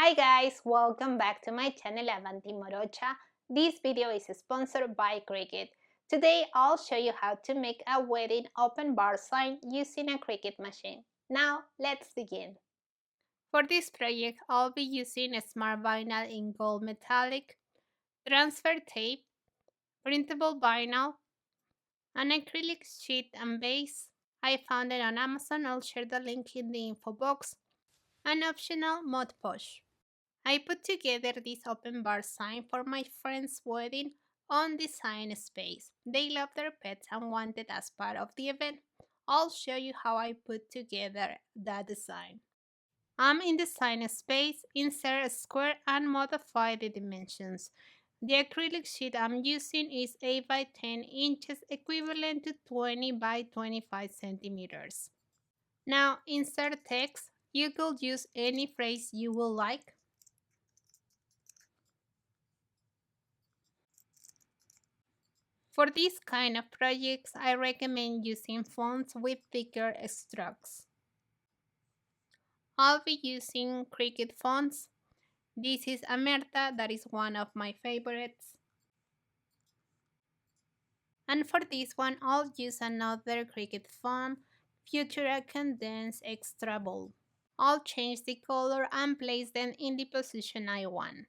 Hi guys, welcome back to my channel Avanti Morocha. This video is sponsored by Cricut. Today I'll show you how to make a wedding open bar sign using a Cricut machine. Now let's begin. For this project I'll be using a smart vinyl in gold metallic, transfer tape, printable vinyl, an acrylic sheet and base. I found it on Amazon. I'll share the link in the info box. An optional Mod Podge. I put together this open bar sign for my friend's wedding on Design Space. They love their pets and wanted as part of the event. I'll show you how I put together that design. I'm in Design Space, insert a square and modify the dimensions. The acrylic sheet I'm using is 8 by 10 inches, equivalent to 20 by 25 centimeters. Now insert text. You could use any phrase you would like. For this kind of projects, I recommend using fonts with thicker strokes. I'll be using Cricut fonts. This is Amerta, that is one of my favorites. And for this one, I'll use another Cricut font, Futura Condensed Extra Bold. I'll change the color and place them in the position I want.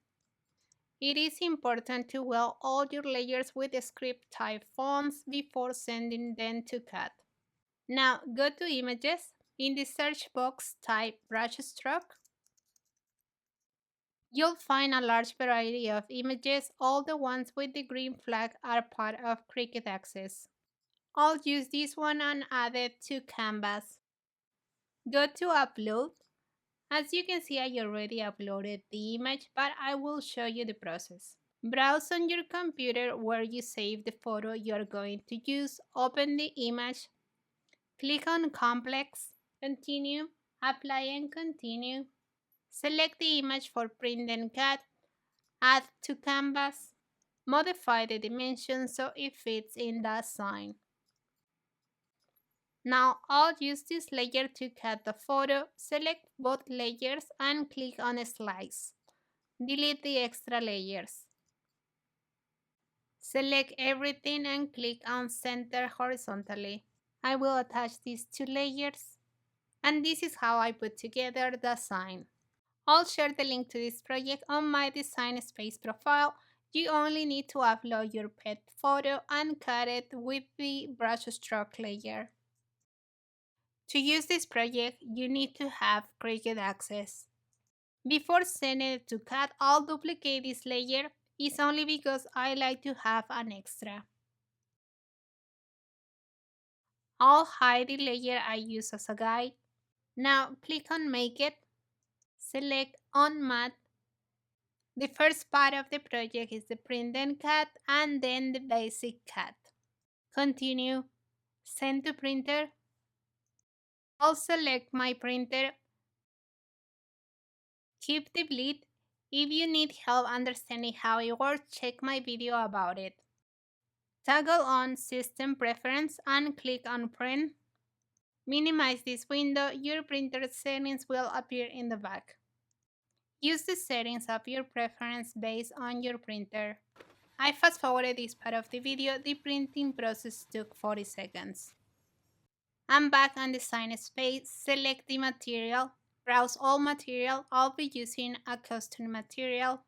It is important to weld all your layers with script type fonts before sending them to cut. Now go to Images. In the search box type brushstroke. You'll find a large variety of images. All the ones with the green flag are part of Cricut Access. I'll use this one and add it to Canvas. Go to Upload. As you can see, I already uploaded the image, but I will show you the process. Browse on your computer where you save the photo you're going to use. Open the image. Click on Complex. Continue, apply and continue. Select the image for print and cut. Add to Canvas. Modify the dimensions so it fits in the sign. Now I'll use this layer to cut the photo. Select both layers and click on Slice. Delete the extra layers. Select everything and click on Center horizontally. I will attach these two layers. And this is how I put together the sign. I'll share the link to this project on my Design Space profile. You only need to upload your pet photo and cut it with the brushstroke layer. To use this project, you need to have Cricut Access. Before sending it to cut, I'll duplicate this layer. It's only because I like to have an extra. I'll hide the layer I use as a guide. Now click on Make It. Select On Mat. The first part of the project is the print and cut and then the basic cut. Continue. Send to printer. I'll select my printer. Keep the bleed. If you need help understanding how it works, check my video about it. Toggle on System Preference and click on Print. Minimize this window. Your printer settings will appear in the back. Use the settings of your preference based on your printer. I fast forwarded this part of the video. The printing process took 40 seconds. I'm back on Design Space. Select the material. Browse all material. I'll be using a custom material.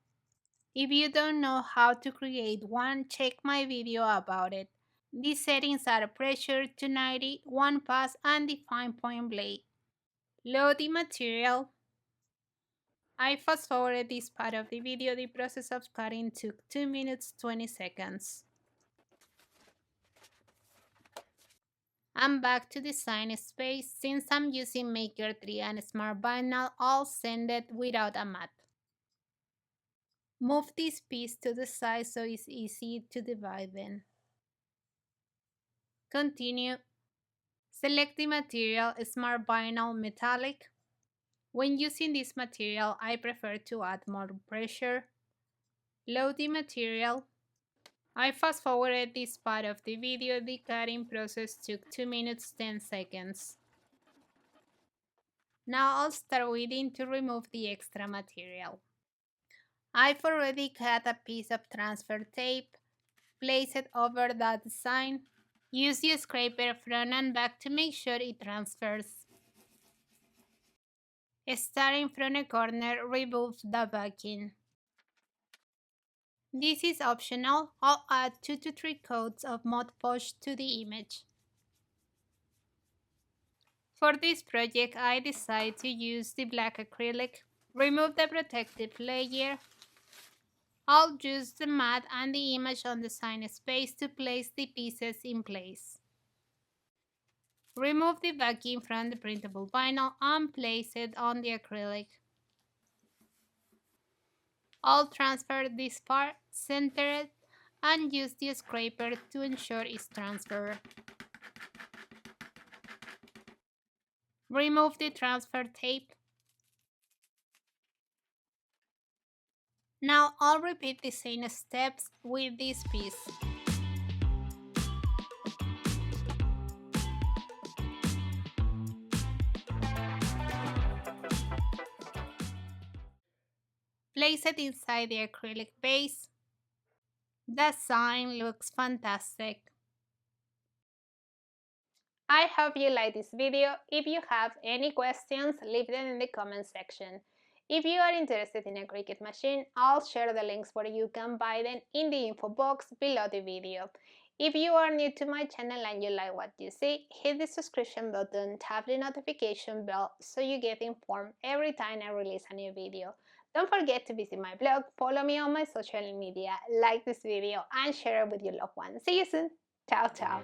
If you don't know how to create one, check my video about it. These settings are pressure, 290, one pass, and the fine point blade. Load the material. I fast forwarded this part of the video. The process of cutting took 2 minutes 20 seconds. I'm back to Design Space. Since I'm using Maker 3 and Smart Vinyl, I'll send it without a mat. Move this piece to the side so it's easy to divide them. Continue. Select the material Smart Vinyl Metallic. When using this material, I prefer to add more pressure. Load the material. I fast forwarded this part of the video. The cutting process took 2 minutes 10 seconds. Now I'll start weeding to remove the extra material. I've already cut a piece of transfer tape, place it over that design. Use the scraper front and back to make sure it transfers. Starting from a corner, remove the backing. This is optional. I'll add 2 to 3 coats of Mod Podge to the image. For this project, I decided to use the black acrylic. Remove the protective layer. I'll use the mat and the image on the sign space to place the pieces in place. Remove the backing from the printable vinyl and place it on the acrylic. I'll transfer this part, center it, and use the scraper to ensure it's transferred. Remove the transfer tape. Now I'll repeat the same steps with this piece. Place it inside the acrylic base. The sign looks fantastic. I hope you like this video. If you have any questions, leave them in the comment section. If you are interested in a Cricut machine, I'll share the links where you can buy them in the info box below the video. If you are new to my channel and you like what you see, hit the subscription button, tap the notification bell so you get informed every time I release a new video. Don't forget to visit my blog, follow me on my social media, like this video and share it with your loved ones. See you soon! Ciao ciao!